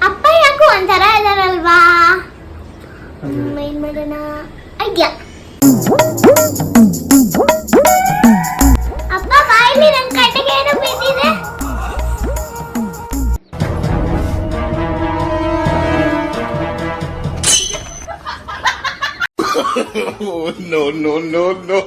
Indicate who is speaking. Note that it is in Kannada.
Speaker 1: ಅಪ್ಪ ಯಾಕೋ ಒಂಥರ ಇದಾರಲ್ವಾ? ಏನ್ ಮಾಡೋಣ? ಐಡಿಯಾ. ಅಪ್ಪ ಬಾಯಲ್ಲಿ ನನ್ ಕಟ್ಟಿಗೆ ಏನೋ ಬಿದ್ದಿದೆ.
Speaker 2: No, no, no, no.